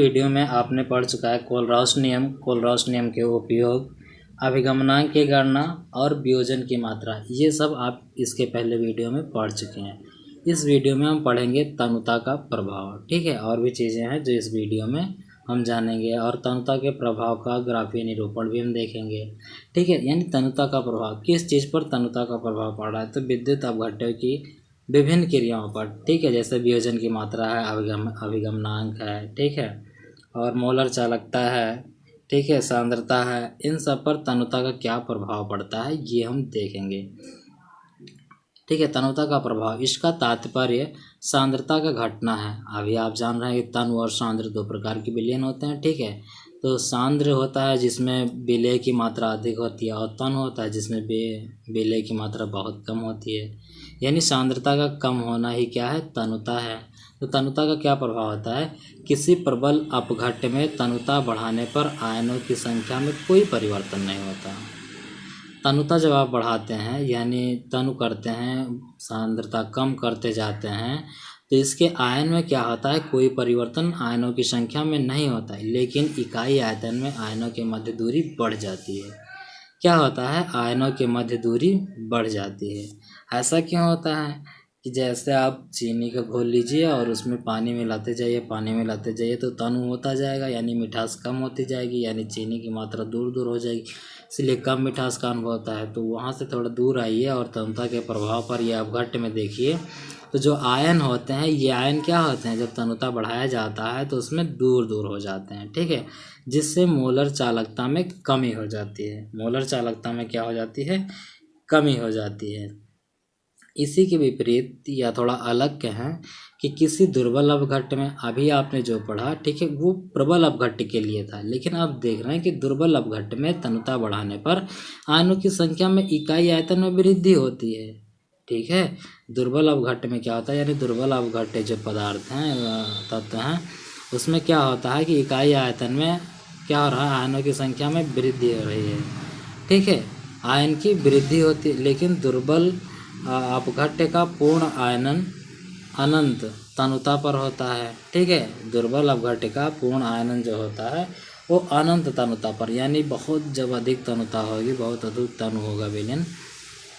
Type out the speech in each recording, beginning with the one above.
Video में आपने पढ़ चुका है कोलराउस नियम के उपयोग, अभिगमनांक की गणना और वियोजन की मात्रा। ये सब आप इसके पहले वीडियो में पढ़ चुके हैं। इस वीडियो में हम पढ़ेंगे तनुता का प्रभाव। ठीक है, और भी चीज़ें हैं जो इस वीडियो में हम जानेंगे, और तनुता के प्रभाव का ग्राफीय निरूपण भी हम देखेंगे। ठीक है, यानी तनुता का प्रभाव, किस चीज़ पर तनुता का प्रभाव पड़ रहा है, तो विद्युत अपघट्यों की विभिन्न क्रियाओं पर। ठीक है, जैसे वियोजन की मात्रा है, अभिगमनांक है, ठीक है, और मोलर चालकता है, ठीक है, सांद्रता है। इन सब पर तनुता का क्या प्रभाव पड़ता है ये हम देखेंगे। ठीक है, तनुता का प्रभाव, इसका तात्पर्य सांद्रता का घटना है। अभी आप जान रहे हैं कि तनु और सांद्र दो प्रकार के विलयन होते हैं। ठीक है, तो सांद्र होता है जिसमें विलय की मात्रा अधिक होती है, और तनु होता है जिसमें विलय की मात्रा बहुत कम होती है। यानी सांद्रता का कम होना ही क्या है, तनुता है। तो तनुता का क्या प्रभाव होता है, किसी प्रबल अपघट्य में तनुता बढ़ाने पर आयनों की संख्या में कोई परिवर्तन नहीं होता। तनुता जब आप बढ़ाते हैं यानी तनु करते हैं, सांद्रता कम करते जाते हैं, तो इसके आयन में क्या होता है, कोई परिवर्तन आयनों की संख्या में नहीं होता है, लेकिन इकाई आयतन में आयनों के मध्य दूरी बढ़ जाती है। क्या होता है, आयनों के मध्य दूरी बढ़ जाती है। ऐसा क्यों होता है कि जैसे आप चीनी का घोल लीजिए और उसमें पानी मिलाते जाइए तो तनु होता जाएगा, यानी मिठास कम होती जाएगी, यानी चीनी की मात्रा दूर दूर हो जाएगी, इसलिए कम मिठास का अनुभव होता है। तो वहाँ से थोड़ा दूर आइए और तनुता के प्रभाव पर यह अपघट्य में देखिए, तो जो आयन होते हैं ये आयन क्या होते हैं, जब तनुता बढ़ाया जाता है तो उसमें दूर दूर हो जाते हैं। ठीक है, जिससे मोलर चालकता में कमी हो जाती है। मोलर चालकता में क्या हो जाती है, कमी हो जाती है। इसी के विपरीत या थोड़ा अलग कहें कि किसी दुर्बल अपघट्य में, अभी आपने जो पढ़ा, ठीक है, वो प्रबल अपघट्य के लिए था, लेकिन आप देख रहे हैं कि दुर्बल अपघट्य में तनुता बढ़ाने पर आयनों की संख्या में इकाई आयतन में वृद्धि होती है। ठीक है, दुर्बल अपघट्य में क्या होता है, यानी दुर्बल अपघट्य जो पदार्थ हैं, तत्व हैं, उसमें क्या होता है कि इकाई आयतन में क्या हो रहा है, आयनों की संख्या में वृद्धि हो रही है। ठीक है, आयन की वृद्धि होती है, लेकिन दुर्बल अपघट्य का पूर्ण आयनन अनंत तनुता पर होता है। ठीक है, दुर्बल अपघट्य का पूर्ण आयनन जो होता है वो अनंत तनुता पर, यानी बहुत जब अधिक तनुता होगी, बहुत अधिक तनु होगा विलयन,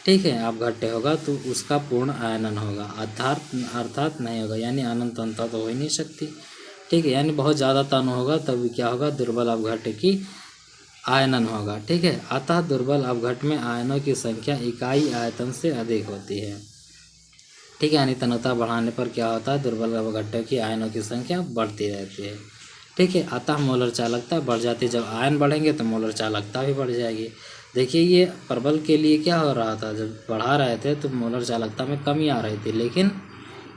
ठीक है, अपघट्य होगा तो उसका पूर्ण आयनन होगा, अर्थात नहीं होगा, यानी अनंत तनुता तो हो ही नहीं सकती। ठीक है, यानी बहुत ज़्यादा तनु होगा तब क्या होगा, दुर्बल अपघट्य की आयनन होगा। ठीक है, अतः दुर्बल अपघट्य में आयनों की संख्या इकाई आयतन से अधिक होती है। ठीक है, यानी तनुता बढ़ाने पर क्या होता है, दुर्बल अपघट्यों की आयनों की संख्या बढ़ती रहती है। ठीक है, अतः मोलर चालकता बढ़ जाती है। जब आयन बढ़ेंगे तो मोलर चालकता भी बढ़ जाएगी। देखिए, ये प्रबल के लिए क्या हो रहा था, जब बढ़ा रहे थे तो मोलर चालकता में कमी आ रही थी, लेकिन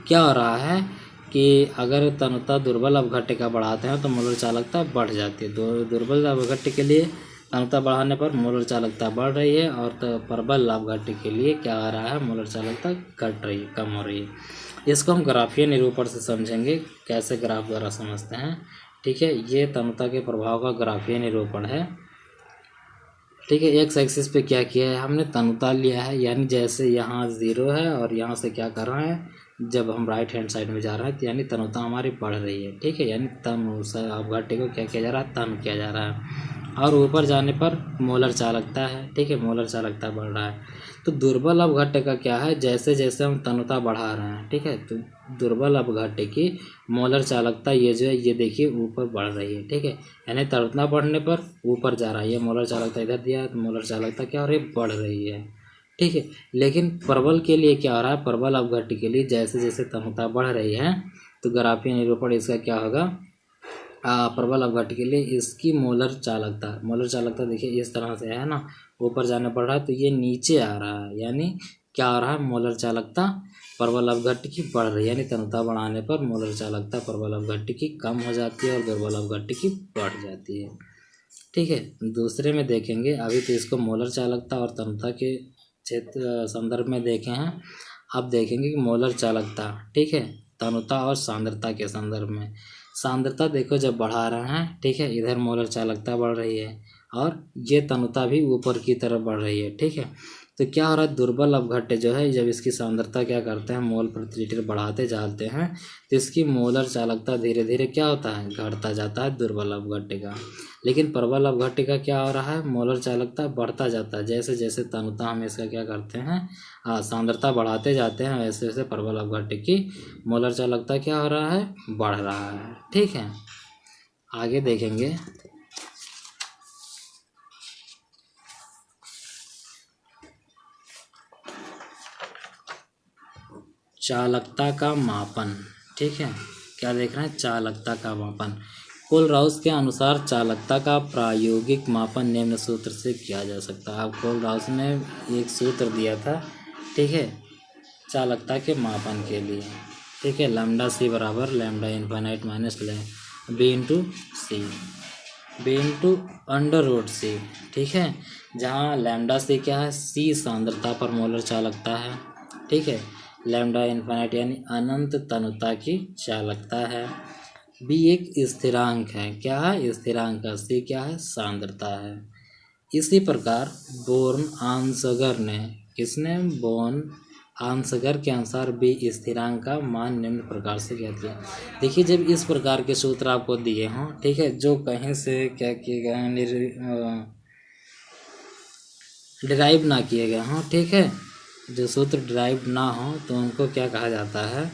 क्या हो रहा है कि अगर तनुता दुर्बल अपघट्य का बढ़ाते हैं तो मोलर चालकता बढ़ जाती है। दुर्बल अपघट्य के लिए तनुता बढ़ाने पर मोलर चालकता बढ़ रही है, और तो प्रबल अपघट्य के लिए क्या आ रहा है, मोलर चालकता घट रही है, कम हो रही है। इसको हम ग्राफीय निरूपण से समझेंगे, कैसे ग्राफ द्वारा समझते हैं। ठीक है, ये तनुता के प्रभाव का ग्राफीय निरूपण है। ठीक है, एक्स एक्सिस पे क्या किया है हमने, तनुता लिया है, यानी जैसे यहाँ 0 है और यहाँ से क्या कर रहे हैं, जब हम राइट हैंड साइड में जा रहे हैं तो यानी तनुता हमारी बढ़ रही है। ठीक है, यानी तनु अपघट्य को क्या किया जा रहा है, तनु किया जा रहा है, और ऊपर जाने पर मोलर चालकता है। ठीक है, मोलर चालकता बढ़ रहा है। तो दुर्बल अपघट्य का क्या है, जैसे जैसे हम तनुता बढ़ा रहे हैं, ठीक है, तो दुर्बल अपघट्य की मोलर चालकता ये जो है, ये देखिए ऊपर बढ़ रही है। ठीक है, यानी तनुता बढ़ने पर ऊपर जा रहा है, ये मोलर चालकता इधर दिया है तो मोलर चालकता क्या हो रही है, बढ़ रही है। ठीक है, लेकिन प्रबल के लिए क्या हो रहा है, प्रबल अपघट्य के लिए जैसे जैसे तनुता बढ़ रही है तो ग्राफीय निरूपण इसका क्या होगा, प्रबल अपघट्य के लिए इसकी मोलर चालकता देखिए इस तरह से है ना, ऊपर जाने पड़ रहा है तो ये नीचे आ रहा है, यानी क्या आ रहा है, मोलर चालकता प्रबल अपघट्य की बढ़ रही है, यानी तनुता बढ़ाने पर मोलर चालकता प्रबल अपघट्य की कम हो जाती है और दुर्बल अपघट्य की बढ़ जाती है। ठीक है, दूसरे में देखेंगे, अभी तो इसको मोलर चालकता और तनुता के क्षेत्र संदर्भ में देखे हैं। अब देखेंगे कि मोलर चालकता, ठीक है, तनुता और सांद्रता के संदर्भ में। सांद्रता देखो जब बढ़ा रहे हैं, ठीक है, इधर मोलर चालकता बढ़ रही है और ये तनुता भी ऊपर की तरफ बढ़ रही है। ठीक है, तो क्या हो रहा है, दुर्बल अपघट्य जो है जब इसकी सांद्रता क्या करते हैं, मोल प्रति लीटर बढ़ाते जाते हैं तो इसकी मोलर चालकता धीरे धीरे क्या होता है, घटता जाता है दुर्बल अपघट्य का। लेकिन प्रबल अपघट्य का क्या हो रहा है, मोलर चालकता बढ़ता जाता है। जैसे जैसे तनुता हम इसका क्या करते हैं, सांद्रता बढ़ाते जाते हैं, वैसे वैसे प्रबल अपघट्य की मोलर चालकता क्या हो रहा है, बढ़ रहा है। ठीक है, आगे देखेंगे। चालकता का मापन। ठीक है, क्या देख रहे हैं, चालकता का मापन। कोलराउस के अनुसार चालकता का प्रायोगिक मापन निम्न सूत्र से किया जा सकता है। अब कोलराउस ने एक सूत्र दिया था, ठीक है, चालकता के मापन के लिए। ठीक है, लैम्डा सी बराबर lambda infinite minus b into c, b into under root c. ठीक है, जहाँ लैम्डा सी क्या है, सी सांद्रता पर मोलर चालकता है। ठीक है, लैम्डा इनफाइनाइट यानी अनंत तनुता की चालकता है। बी एक स्थिरांक है, क्या है, स्थिरांक है। सी क्या है, सांद्रता है। इसी प्रकार बोर्न आंसगर ने, किसने, बोर्न आंसगर के अनुसार बी स्थिरांक का मान निम्न प्रकार से क्या दिया। देखिए, जब इस प्रकार के सूत्र आपको दिए हों, ठीक है, जो कहीं से क्या किए गए हैं, डिराइव ना किए गए हों, ठीक है, जो सूत्र डिराइव ना हो तो उनको क्या कहा जाता है,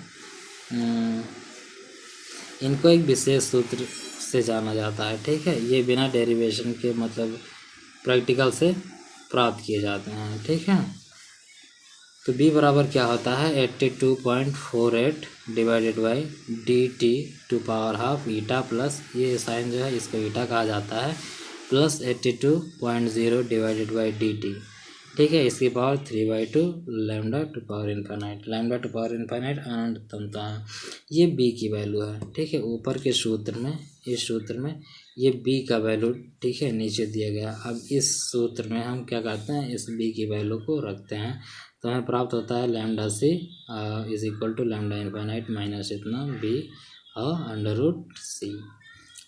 इनको एक विशेष सूत्र से जाना जाता है। ठीक है, ये बिना डेरिवेशन के मतलब प्रैक्टिकल से प्राप्त किए जाते हैं। ठीक है, तो b बराबर क्या होता है, 82.48 divided by d t to power half eta plus, ये साइन जो है इसको ईटा कहा जाता है, plus 82.0 divided by d t. ठीक है, इसकी power 3/2 lambda to power infinite, lambda to power infinite अनंत तमता है। ये b की वैल्यू है। ठीक है, ऊपर के सूत्र में, इस सूत्र में ये b का वैल्यू, ठीक है, नीचे दिया गया। अब इस सूत्र में हम क्या करते हैं, इस b की वैल्यू को रखते हैं तो हमें प्राप्त होता है lambda C is equal to lambda infinite minus इतना b under root C.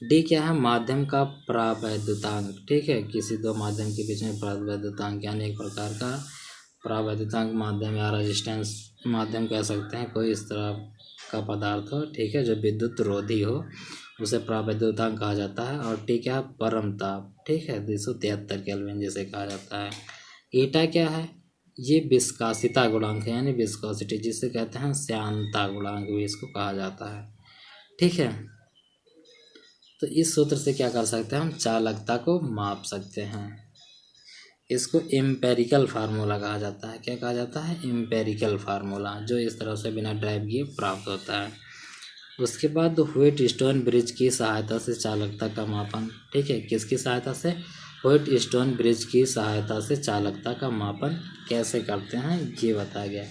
D क्या है, माध्यम का प्रावैद्युतांक। ठीक है, किसी दो माध्यम के बीच में प्रावैद्युतांक यानी एक प्रकार का प्रावैद्युतांक माध्यम या रेजिस्टेंस माध्यम कह सकते हैं, कोई इस तरह का पदार्थ हो, ठीक है, जो विद्युत रोधी हो, उसे प्रावैद्युतांक कहा जाता है। और टी क्या है, परम ताप। ठीक है, 273 केल्विन जिसे कहा जाता है। ईटा क्या है, ये विस्कासिता गुणांक है, यानी विस्कोसिटी, जिसे कहते हैं श्यानता गुणांक भी इसको कहा जाता है। ठीक है, तो इस सूत्र से क्या कर सकते हैं, हम चालकता को माप सकते हैं। इसको एम्पेरिकल फार्मूला कहा जाता है। क्या कहा जाता है, एम्पेरिकल फार्मूला, जो इस तरह से बिना ड्राइव किए प्राप्त होता है। उसके बाद व्हीटस्टोन ब्रिज की सहायता से चालकता का मापन। ठीक है, किसकी सहायता से, व्हीटस्टोन ब्रिज की सहायता से चालकता का मापन कैसे करते हैं ये बताया गया।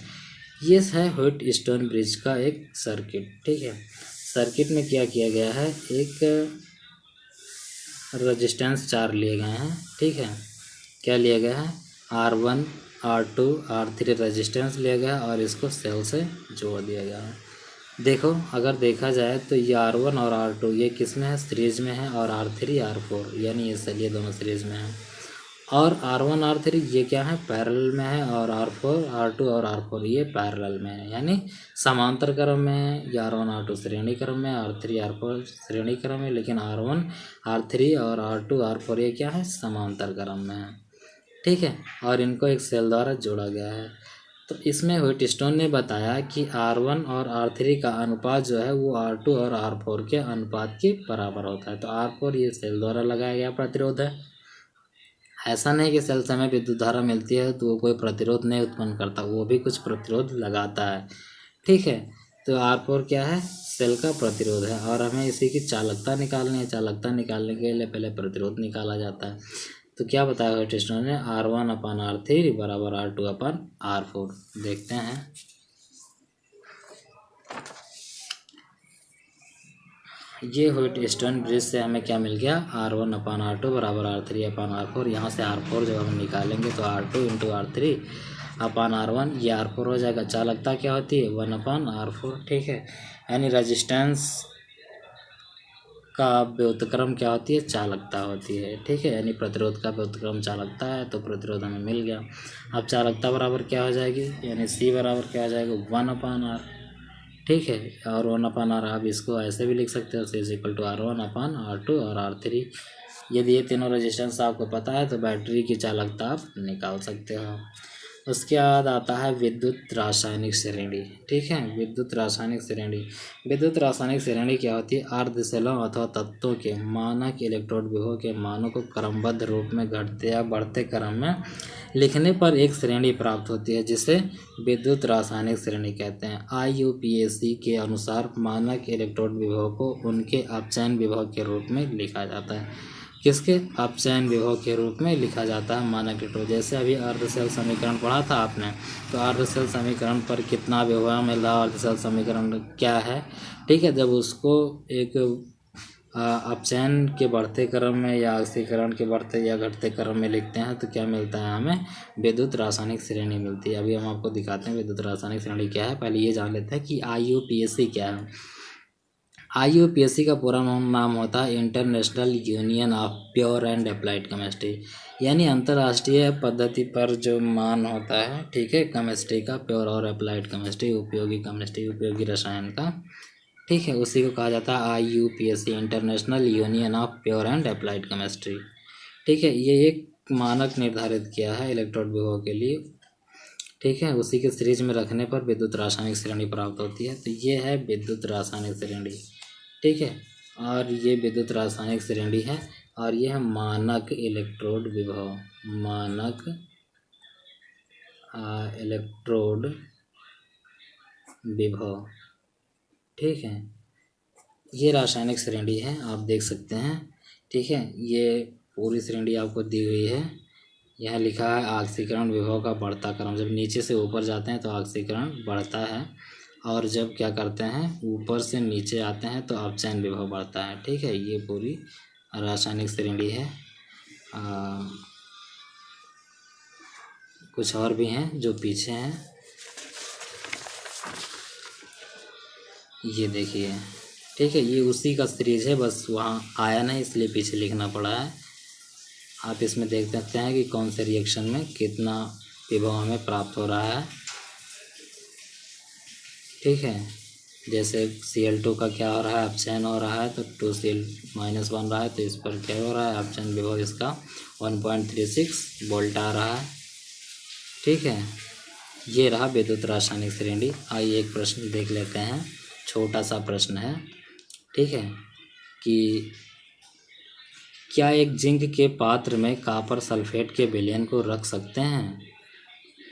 ये है व्हीटस्टोन ब्रिज का एक सर्किट। ठीक है, सर्किट में क्या किया गया है, एक रेजिस्टेंस 4 लिए गए हैं। ठीक है, क्या लिया गया है, R1 R2 R3 रेजिस्टेंस लिया गया और इसको सेल से जोड़ दिया गया है। देखो, अगर देखा जाए तो ये R1 और R2 ये किस में है, सीरीज में है, और R3 R4 यानी ये सेल, ये दोनों सीरीज में है। और R1 R3 ये क्या है, पैरेलल में है, और R4 R2 और R4 ये पैरेलल में है, यानी समांतर क्रम में है। R1 R2 श्रेणी क्रम में, R3 R4 श्रेणी क्रम में, लेकिन R1 R3 और R2 R4 ये क्या है, समांतर क्रम में है। ठीक है, और इनको एक सेल द्वारा जोड़ा गया है। तो इसमें व्हीटस्टोन ने बताया कि R1 और R3 का अनुपात जो है वो R2 और R4 के अनुपात के बराबर होता है। तो R4 ये सेल द्वारा लगाया गया प्रतिरोध है। ऐसा नहीं कि सेल से हमें विद्युत धारा मिलती है तो वो कोई प्रतिरोध नहीं उत्पन्न करता, वो भी कुछ प्रतिरोध लगाता है। ठीक है, तो R4 क्या है, सेल का प्रतिरोध है, और हमें इसी की चालकता निकालनी है। चालकता निकालने के लिए पहले प्रतिरोध निकाला जाता है। तो क्या बताया व्हीटस्टोन ने, R1/R3 बराबर R2/R4। देखते हैं, ये व्हीटस्टोन ब्रिज से हमें क्या मिल गया, R1/R2 बराबर R3/R4। यहाँ से R4 जब हम निकालेंगे तो R2 इंटू R3/R1, ये R4 हो जाएगा। चालकता क्या होती है, 1/R4। ठीक है, यानी रेजिस्टेंस का व्युत्क्रम क्या होती है, चालकता होती है। ठीक है, यानी प्रतिरोध का व्युत्क्रम चालकता है, तो प्रतिरोध हमें मिल गया। अब चालकता बराबर क्या हो जाएगी, यानी C बराबर क्या हो जाएगा, 1/R। ठीक है, और 1/R आप इसको ऐसे भी लिख सकते हो, C = R1/R2 और R3। यदि ये तीनों रेजिस्टेंस आपको पता है तो बैटरी की चालकता आप निकाल सकते हो। उसके बाद आता है विद्युत रासायनिक श्रेणी। ठीक है, विद्युत रासायनिक श्रेणी। विद्युत रासायनिक श्रेणी क्या होती है, अर्धशैलों अथवा तत्वों के मानक इलेक्ट्रोड विभव के मानों को क्रमबद्ध रूप में घटते या बढ़ते क्रम में लिखने पर एक श्रेणी प्राप्त होती है, जिसे विद्युत रासायनिक श्रेणी कहते हैं। IUPAC के अनुसार मानक इलेक्ट्रोड विभव को उनके अपचयन विभव के रूप में लिखा जाता है। किसके अपचयन विभव के रूप में लिखा जाता है, मानक इलेक्ट्रोड। जैसे अभी अर्धशैल समीकरण पढ़ा था आपने, तो अर्धशैल समीकरण पर कितना विभव मिल रहा, अर्धशैल समीकरण क्या है। ठीक है, जब उसको एक अपचयन के बढ़ते क्रम में या ऑक्सीकरण के बढ़ते या घटते क्रम में लिखते हैं तो क्या मिलता है, हमें विद्युत रासायनिक श्रेणी मिलती है। अभी हम आपको दिखाते हैं विद्युत रासायनिक श्रेणी क्या है। पहले ये जान लेते हैं कि IUPAC क्या है। IUPAC का पूरा नाम होता है international union of pure and applied chemistry, यानी अंतर्राष्ट्रीय पद्धति पर जो मान होता है, ठीक है, केमिस्ट्री का, प्योर और अप्लाइड केमिस्ट्री, उपयोगी केमिस्ट्री, उपयोगी रसायन का। ठीक है, उसी को कहा जाता है IUPAC, international union of pure and applied chemistry. ठीक है, ये एक मानक निर्धारित किया है इलेक्ट्रोड विभव के लिए। ठीक है, उसी के सीरीज में रखने पर विद्युत रासायनिक श्रेणी प्राप्त होती है। तो ये है विद्युत रासायनिक श्रेणी। ठीक है, और ये विद्युत रासायनिक श्रेणी है, और ये है मानक इलेक्ट्रोड विभव, मानक इलेक्ट्रोड विभव। ठीक है, ये रासायनिक श्रेणी है, आप देख सकते हैं। ठीक है, ये पूरी श्रेणी आपको दी हुई है। यह लिखा है ऑक्सीकरण विभव का बढ़ता क्रम। जब नीचे से ऊपर जाते हैं तो ऑक्सीकरण बढ़ता है, और जब क्या करते हैं, ऊपर से नीचे आते हैं तो अपचयन विभव बढ़ता है। ठीक है, ये पूरी रासायनिक श्रेणी है। कुछ और भी हैं जो पीछे हैं, ये देखिए। ठीक है, ये उसी का सीरीज है, बस वहाँ आया नहीं इसलिए पीछे लिखना पड़ा है। आप इसमें देख सकते हैं कि कौन से रिएक्शन में कितना विभव हमें प्राप्त हो रहा है। ठीक है, जैसे Cl2 का क्या हो रहा है, अपचयन हो रहा है, तो 2Cl-1 रहा है, तो इस पर क्या हो रहा है, अपचयन विभव इसका 1.36 वोल्ट आ रहा है। ठीक है, ये रहा विद्युत रासायनिक श्रेणी। आइए एक प्रश्न देख लेते हैं, छोटा सा प्रश्न है। ठीक है, कि क्या एक जिंक के पात्र में कॉपर सल्फेट के विलयन को रख सकते हैं।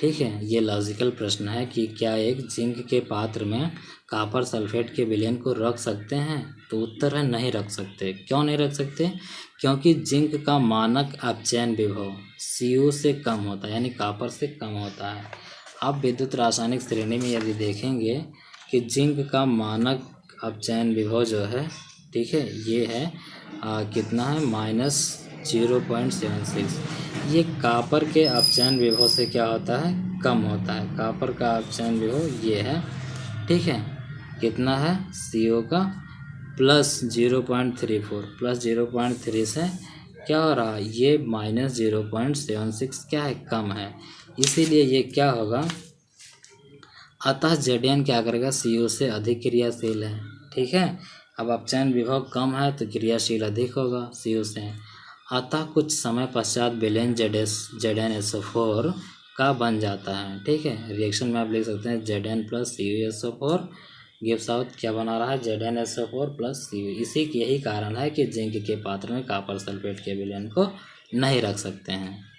ठीक है, ये लॉजिकल प्रश्न है कि क्या एक जिंक के पात्र में कॉपर सल्फेट के विलयन को रख सकते हैं, तो उत्तर है नहीं रख सकते। क्यों नहीं रख सकते, क्योंकि जिंक का मानक अपचयन विभव Cu से कम होता है, यानी कॉपर से कम होता है। आप विद्युत रासायनिक श्रेणी में यदि देखेंगे कि जिंक का मानक अपचयन विभव जो है, ठीक है, ये है कितना है, -0.76। ये कॉपर के अपचयन विभव से क्या होता है, कम होता है। कॉपर का अपचयन विभव ये है। ठीक है, कितना है, CO का +0.34, +0.3 से क्या हो रहा है, ये -0.76 क्या है, कम है। इसीलिए ये क्या होगा, अतः Zn क्या करेगा, CO से अधिक क्रियाशील है। ठीक है, अब अपचयन विभव कम है तो क्रियाशील अधिक होगा CO से, अतः कुछ समय पश्चात विलयन ZnSO4 का बन जाता है। ठीक है, रिएक्शन में आप लिख सकते हैं Zn + CuSO4 गिव्स आउट क्या बना रहा है, ZnSO4 + Cu। इसी यही कारण है कि जिंक के पात्र में कॉपर सल्फेट के विलयन को नहीं रख सकते हैं।